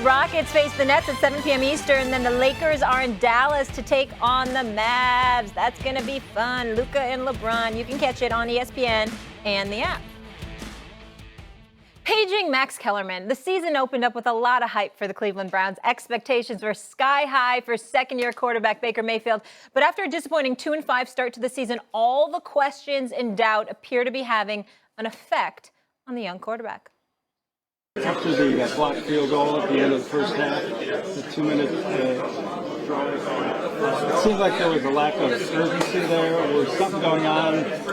Rockets face the Nets at 7 p.m. Eastern, and then the Lakers are in Dallas to take on the Mavs. That's going to be fun. Luka and LeBron. You can catch it on ESPN and the app. Paging Max Kellerman. The season opened up with a lot of hype for the Cleveland Browns. Expectations were sky high for second-year quarterback Baker Mayfield. But after a disappointing 2-5 start to the season, all the questions and doubt appear to be having an effect on the young quarterback. After the blocked field goal at the end of the first half, the 2-minute drive, it seemed like there was a lack of urgency there. There was something going on.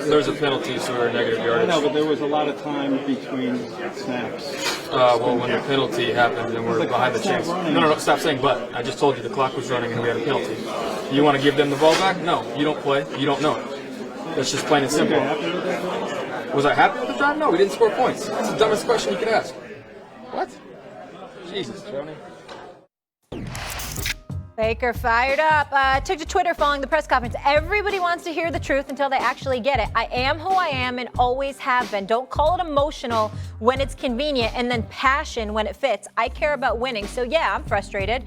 There was a penalty, so we were negative yardage. No, but there was a lot of time between snaps. Well, when the penalty happened and we're behind the chains. No, stop saying but. I just told you the clock was running and we had a penalty. You want to give them the ball back? No, you don't play. You don't know it. That's just plain and simple. Was I happy with the drive? No, we didn't score points. That's the dumbest question you could ask. What? Jesus, Tony. Baker fired up. Took to Twitter following the press conference. Everybody wants to hear the truth until they actually get it. I am who I am and always have been. Don't call it emotional when it's convenient and then passion when it fits. I care about winning. So yeah, I'm frustrated.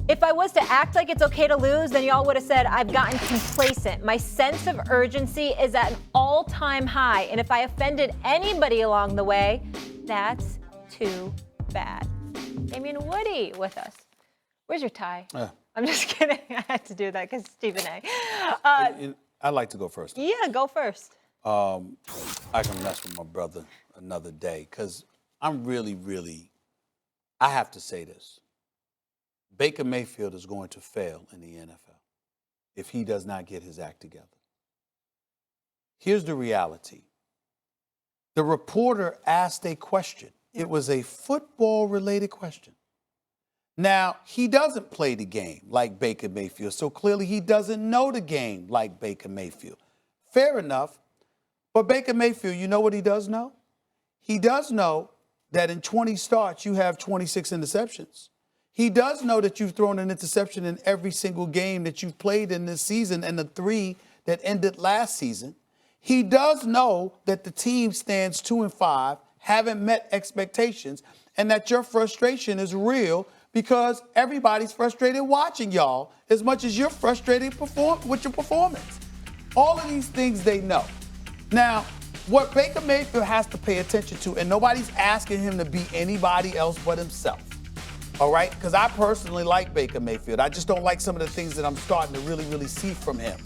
If I was to act like it's okay to lose, then y'all would have said I've gotten complacent. My sense of urgency is at an all-time high. And if I offended anybody along the way, that's too bad. Damian Woody with us. Where's your tie? I'm just kidding. I had to do that because Stephen A. I'd like to go first. Yeah, go first. I can mess with my brother another day because I'm really, I have to say this. Baker Mayfield is going to fail in the NFL if he does not get his act together. Here's the reality. The reporter asked a question. It was a football-related question. Now, he doesn't play the game like Baker Mayfield, so clearly he doesn't know the game like Baker Mayfield. Fair enough. But Baker Mayfield, you know what he does know? He does know that in 20 starts, you have 26 interceptions. He does know that you've thrown an interception in every single game that you've played in this season and the 3 that ended last season. He does know that the team stands 2-5, haven't met expectations, and that your frustration is real because everybody's frustrated watching y'all as much as you're frustrated with your performance. All of these things they know. Now, what Baker Mayfield has to pay attention to, and nobody's asking him to be anybody else but himself, all right? Because I personally like Baker Mayfield. I just don't like some of the things that I'm starting to really see from him.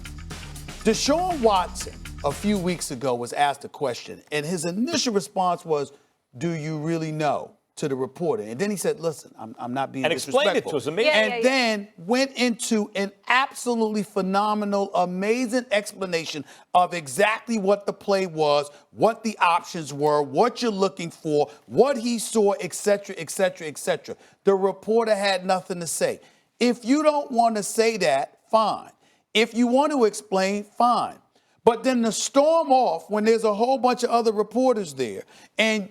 Deshaun Watson, a few weeks ago, was asked a question, and his initial response was, "Do you really know?" to the reporter. And then he said, "Listen, I'm not being disrespectful." And explained it to us, amazing. Then went into an absolutely phenomenal, amazing explanation of exactly what the play was, what the options were, what you're looking for, what he saw, et cetera, et cetera, et cetera. The reporter had nothing to say. If you don't want to say that, fine. If you want to explain, fine. But then to storm off when there's a whole bunch of other reporters there, and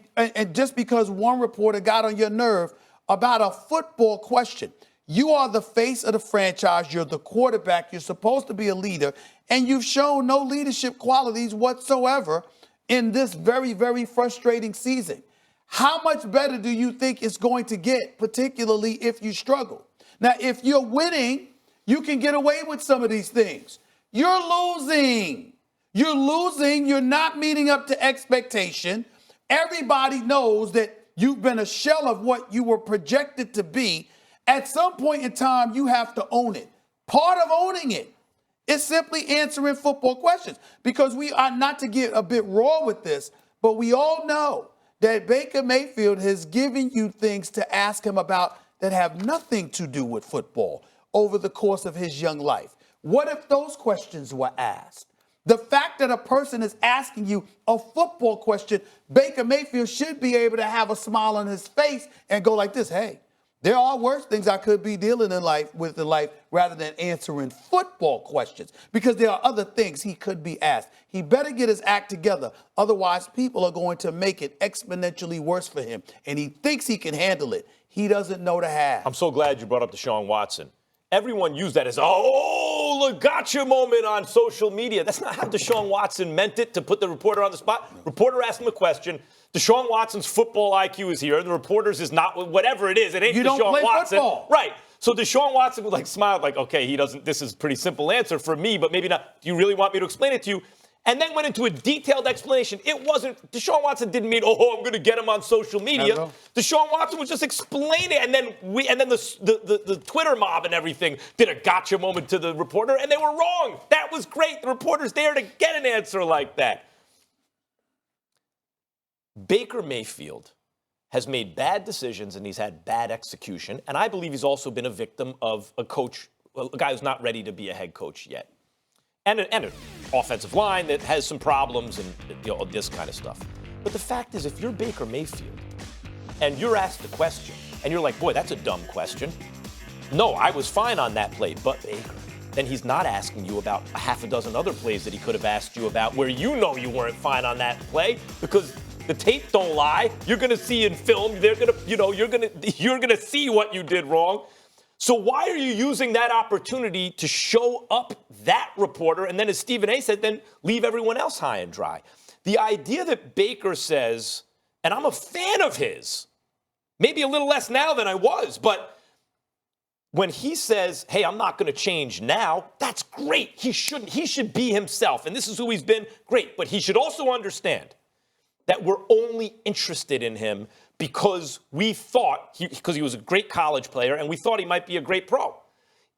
just because one reporter got on your nerve about a football question, you are the face of the franchise, you're the quarterback, you're supposed to be a leader, and you've shown no leadership qualities whatsoever in this very frustrating season. How much better do you think it's going to get, particularly if you struggle? Now, if you're winning, you can get away with some of these things. You're losing. You're losing. You're not meeting up to expectation. Everybody knows that you've been a shell of what you were projected to be. At some point in time, you have to own it. Part of owning it is simply answering football questions, because we are, not to get a bit raw with this, but we all know that Baker Mayfield has given you things to ask him about that have nothing to do with football over the course of his young life. What if those questions were asked? The fact that a person is asking you a football question, Baker Mayfield should be able to have a smile on his face and go like this: "Hey, there are worse things I could be dealing with in life rather than answering football questions," because there are other things he could be asked. He better get his act together. Otherwise, people are going to make it exponentially worse for him, and he thinks he can handle it. He doesn't know the half. I'm so glad you brought up Deshaun Watson. Everyone used that as, oh, a gotcha moment on social media. That's not how Deshaun Watson meant it, to put the reporter on the spot. Reporter asked him a question. Deshaun Watson's football IQ is here. The reporter's is not, whatever it is. It ain't You Deshaun don't play Watson. football. Right. So Deshaun Watson would smiled like, okay, he doesn't, this is a pretty simple answer for me, but maybe not. Do you really want me to explain it to you? And then went into a detailed explanation. It wasn't, Deshaun Watson didn't mean, oh, I'm going to get him on social media. Hello? Deshaun Watson was just explaining, and then the Twitter mob and everything did a gotcha moment to the reporter, and they were wrong. That was great. The reporter's there to get an answer like that. Baker Mayfield has made bad decisions, and he's had bad execution, and I believe he's also been a victim of a guy who's not ready to be a head coach yet. And an offensive line that has some problems and this kind of stuff. But the fact is, if you're Baker Mayfield and you're asked a question and you're like, boy, that's a dumb question. No, I was fine on that play, but Baker. Then he's not asking you about a half a dozen other plays that he could have asked you about where you know you weren't fine on that play, because the tape don't lie. You're going to see in film. They're going to, you're going to see what you did wrong. So why are you using that opportunity to show up that reporter and then, as Stephen A. said, then leave everyone else high and dry? The idea that Baker says, and I'm a fan of his, maybe a little less now than I was, but when he says, hey, I'm not going to change now, that's great. He should be himself, and this is who he's been, great. But he should also understand that we're only interested in him because we thought, because he was a great college player, and we thought he might be a great pro.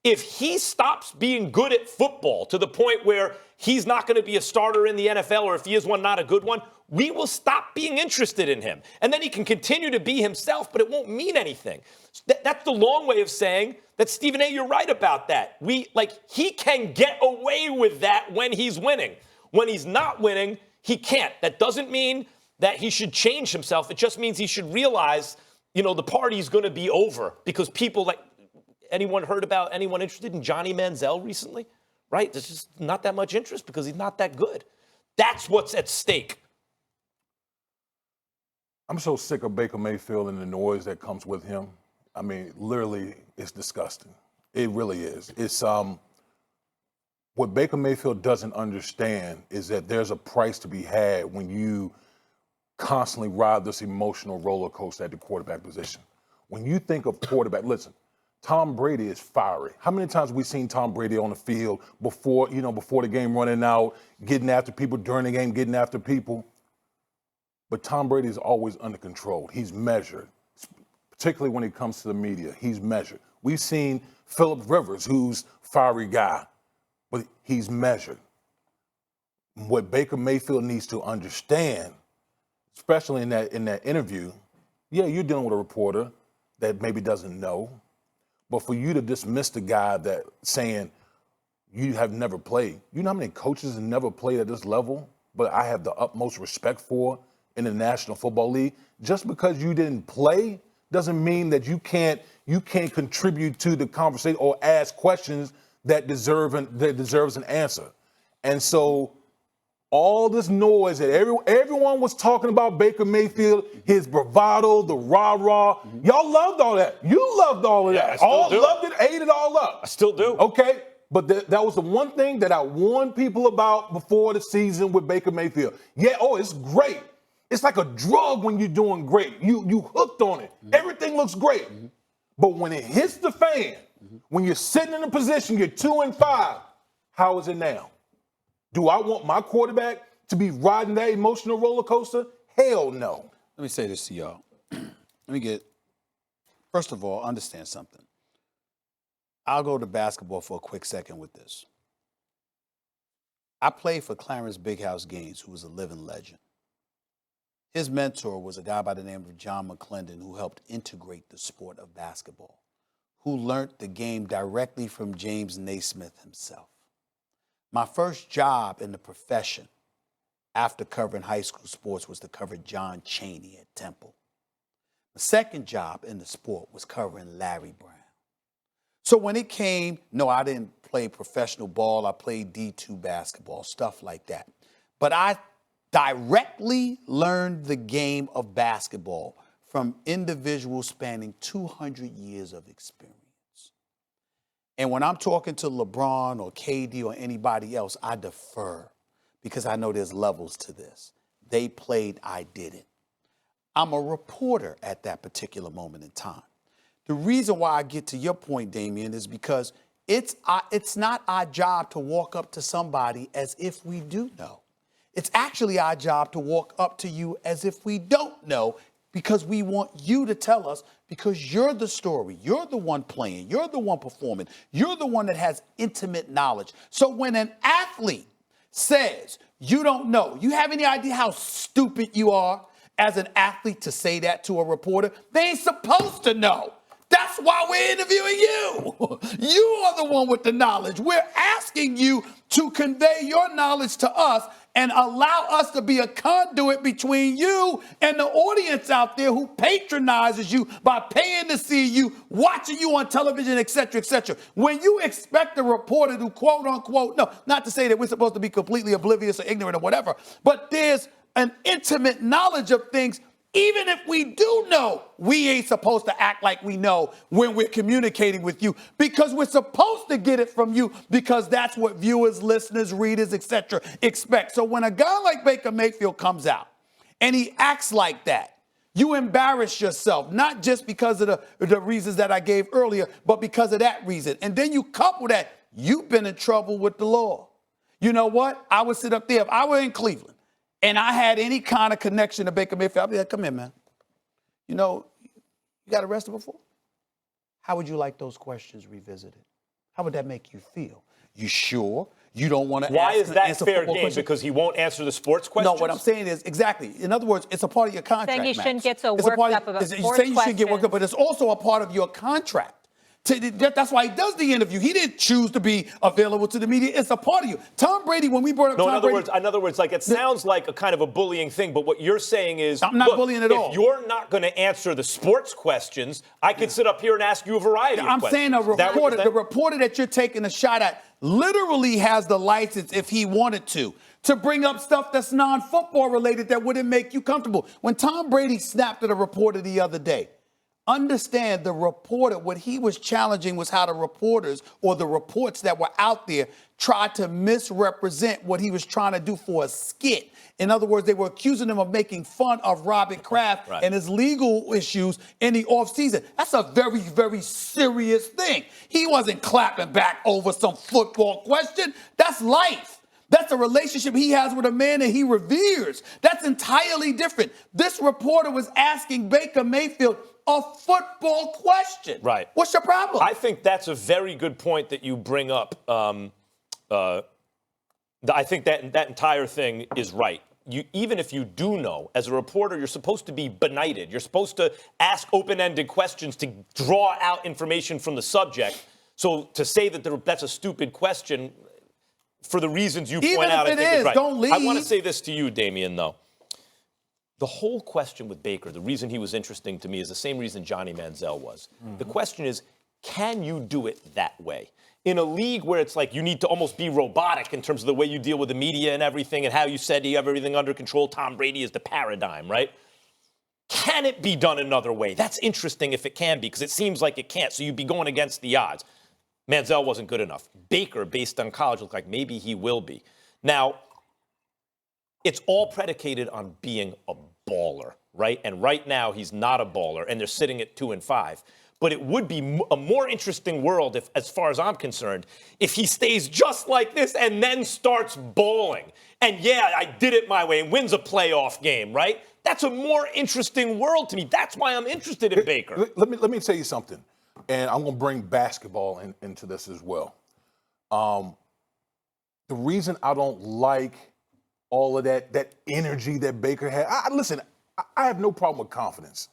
If he stops being good at football to the point where he's not going to be a starter in the NFL, or if he is one, not a good one, we will stop being interested in him. And then he can continue to be himself, but it won't mean anything. That's the long way of saying that, Stephen A., you're right about that. He can get away with that when he's winning. When he's not winning, he can't. That doesn't mean that he should change himself. It just means he should realize, the party's going to be over, because people anyone heard about anyone interested in Johnny Manziel recently? Right? There's just not that much interest because he's not that good. That's what's at stake. I'm so sick of Baker Mayfield and the noise that comes with him. I mean, literally, it's disgusting. It really is. It's what Baker Mayfield doesn't understand is that there's a price to be had when you constantly ride this emotional roller coaster at the quarterback position. When you think of quarterback, listen, Tom Brady is fiery. How many times have we seen Tom Brady on the field before the game, running out, getting after people during the game, getting after people? But Tom Brady is always under control. He's measured, particularly when it comes to the media. He's measured. We've seen Phillip Rivers, who's a fiery guy, but he's measured. What Baker Mayfield needs to understand, especially in that interview, yeah, you're dealing with a reporter that maybe doesn't know, but for you to dismiss the guy that saying you have never played, you know how many coaches have never played at this level, but I have the utmost respect for in the National Football League? Just because you didn't play doesn't mean that you can't contribute to the conversation or ask questions that deserves an answer. And so all this noise that everyone was talking about Baker Mayfield, his bravado, the rah-rah, y'all loved all that. You loved all of that. Loved it, ate it all up. I still do. Okay, but that was the one thing that I warned people about before the season with Baker Mayfield. Yeah, it's great. It's like a drug when you're doing great. You hooked on it. Everything looks great. But when it hits the fan, when you're sitting in a position, you're 2-5, how is it now? Do I want my quarterback to be riding that emotional roller coaster? Hell no. Let me say this to y'all. First of all, understand something. I'll go to basketball for a quick second with this. I played for Clarence Big House Gaines, who was a living legend. His mentor was a guy by the name of John McClendon, who helped integrate the sport of basketball, who learned the game directly from James Naismith himself. My first job in the profession after covering high school sports was to cover John Chaney at Temple. The second job in the sport was covering Larry Brown. So when it came, no, I didn't play professional ball. I played D2 basketball, stuff like that. But I directly learned the game of basketball from individuals spanning 200 years of experience. And when I'm talking to LeBron or KD or anybody else, I defer because I know there's levels to this. They played, I didn't. I'm a reporter at that particular moment in time. The reason why I get to your point, Damian, is because it's not our job to walk up to somebody as if we do know. It's actually our job to walk up to you as if we don't know, because we want you to tell us, because you're the story. You're the one playing. You're the one performing. You're the one that has intimate knowledge. So when an athlete says you don't know, you have any idea how stupid you are as an athlete to say that to a reporter? They ain't supposed to know. That's why we're interviewing you. You are the one with the knowledge. We're asking you to convey your knowledge to us and allow us to be a conduit between you and the audience out there who patronizes you by paying to see you, watching you on television, et cetera, et cetera. When you expect a reporter to quote unquote, no, not to say that we're supposed to be completely oblivious or ignorant or whatever, but there's an intimate knowledge of things. Even if we do know, we ain't supposed to act like we know when we're communicating with you, because we're supposed to get it from you, because that's what viewers, listeners, readers, etc. expect. So when a guy like Baker Mayfield comes out and he acts like that, you embarrass yourself, not just because of the reasons that I gave earlier, but because of that reason. And then you couple that, you've been in trouble with the law. You know what? I would sit up there if I were in Cleveland and I had any kind of connection to Baker Mayfield, I'd be like, come here, man. You know, you got arrested before? How would you like those questions revisited? How would that make you feel? You sure? You don't want to Why ask, is that fair game? questions? Because he won't answer the sports questions? No, what I'm saying is, exactly. In other words, it's a part of your contract, Saying he Max. shouldn't get so It's a worked part up about you sports say you shouldn't get worked up, questions. but it's also a part of your contract. That's why he does the interview. He didn't choose to be available to the media. It's a part of you. Tom Brady, when we brought up Tom Brady. In other words, like, it sounds like a kind of a bullying thing, but what you're saying is, I'm not bullying at all. If you're not going to answer the sports questions, I could sit up here and ask you a variety of questions. I'm saying the reporter that you're taking a shot at literally has the license, if he wanted to bring up stuff that's non-football related that wouldn't make you comfortable. When Tom Brady snapped at a reporter the other day, understand the reporter, what he was challenging was how the reporters or the reports that were out there tried to misrepresent what he was trying to do for a skit. In other words, they were accusing him of making fun of Robert Kraft and his legal issues in the offseason. That's a very, very serious thing. He wasn't clapping back over some football question. That's life. That's a relationship he has with a man that he reveres. That's entirely different. This reporter was asking Baker Mayfield a football question. Right. What's your problem? I think that's a very good point that you bring up. I think that entire thing is right. Even if you do know, as a reporter, you're supposed to be benighted. You're supposed to ask open-ended questions to draw out information from the subject. So to say that that's a stupid question, for the reasons you point out, I think is right. Don't leave. I want to say this to you, Damian, though. The whole question with Baker, the reason he was interesting to me is the same reason Johnny Manziel was. Mm-hmm. The question is, can you do it that way? In a league where it's like you need to almost be robotic in terms of the way you deal with the media and everything and how you said you have everything under control, Tom Brady is the paradigm, right? Can it be done another way? That's interesting if it can be, because it seems like it can't, so you'd be going against the odds. Manziel wasn't good enough. Baker, based on college, looked like maybe he will be. Now, it's all predicated on being a baller, right? And right now, he's not a baller, and they're sitting at 2-5. But it would be a more interesting world, if, as far as I'm concerned, if he stays just like this and then starts balling. And yeah, I did it my way and wins a playoff game, right? That's a more interesting world to me. That's why I'm interested in Baker. Let me tell you something, and I'm going to bring basketball into this as well. The reason I don't like all of that energy that Baker had, listen, I have no problem with confidence.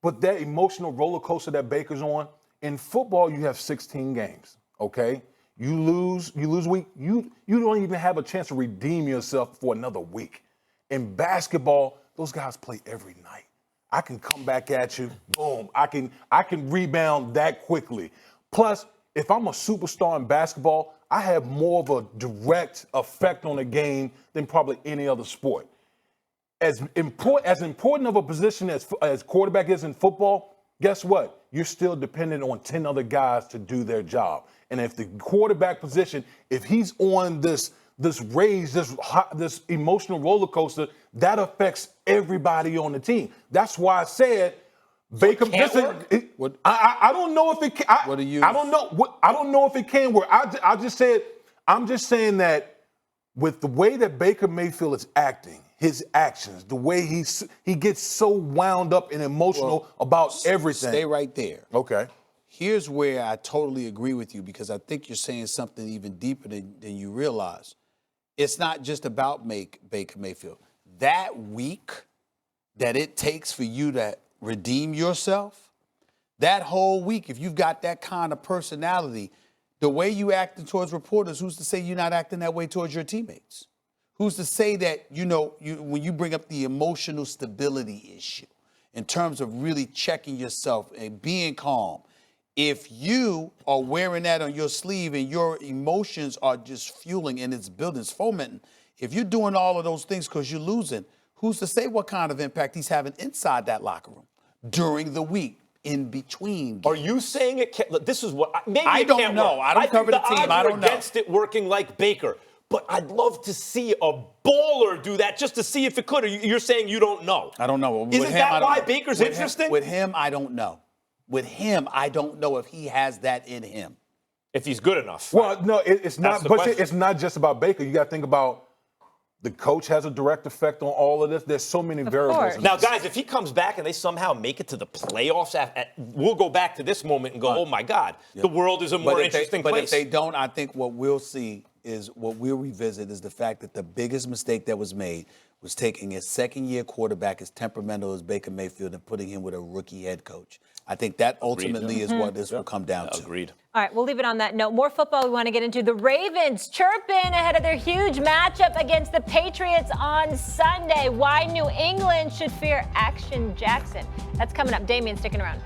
But that emotional roller coaster that Baker's on, in football, you have 16 games, okay? You lose week, you don't even have a chance to redeem yourself for another week. In basketball, those guys play every night. I can come back at you, boom, I can rebound that quickly. Plus, if I'm a superstar in basketball, I have more of a direct effect on the game than probably any other sport. As important of a position as quarterback is in football, guess what? you're still dependent on 10 other guys to do their job. And if the quarterback position, if he's on this rage, this emotional roller coaster, that affects everybody on the team. That's why I said Baker. I don't know if it can. I don't know. I don't know if it can work. I'm just saying that with the way that Baker Mayfield is acting, his actions, the way he gets so wound up and emotional about everything. Stay right there. Okay. Here's where I totally agree with you, because I think you're saying something even deeper than you realize. It's not just about Baker Mayfield. That week that it takes for you to redeem yourself, that whole week, if you've got that kind of personality, the way you acting towards reporters, who's to say you're not acting that way towards your teammates? Who's to say that, when you bring up the emotional stability issue in terms of really checking yourself and being calm, if you are wearing that on your sleeve and your emotions are just fueling and it's building, it's fomenting, if you're doing all of those things because you're losing, who's to say what kind of impact he's having inside that locker room during the week, in between games? Are you saying it can't? This is what maybe I it don't can't know. work. I don't cover the team. I don't know. Against it working like Baker, but I'd love to see a baller do that just to see if it could. Or you're saying you don't know? I don't know. Isn't that why Baker's interesting? With him, I don't know. With him, I don't know if he has that in him. If he's good enough. Well, no, it's not. But question. it's not just about Baker. You got to think about the coach has a direct effect on all of this. There's so many variables. Now, guys, if he comes back and they somehow make it to the playoffs, we'll go back to this moment and go, oh, my God, the world is a more interesting place. But if they don't, I think what we'll see is what we'll revisit is the fact that the biggest mistake that was made was taking a second-year quarterback as temperamental as Baker Mayfield and putting him with a rookie head coach. I think that ultimately is what this will come down to. Agreed. All right, we'll leave it on that note. More football we want to get into. The Ravens chirping ahead of their huge matchup against the Patriots on Sunday. Why New England should fear Action Jackson. That's coming up. Damian, sticking around.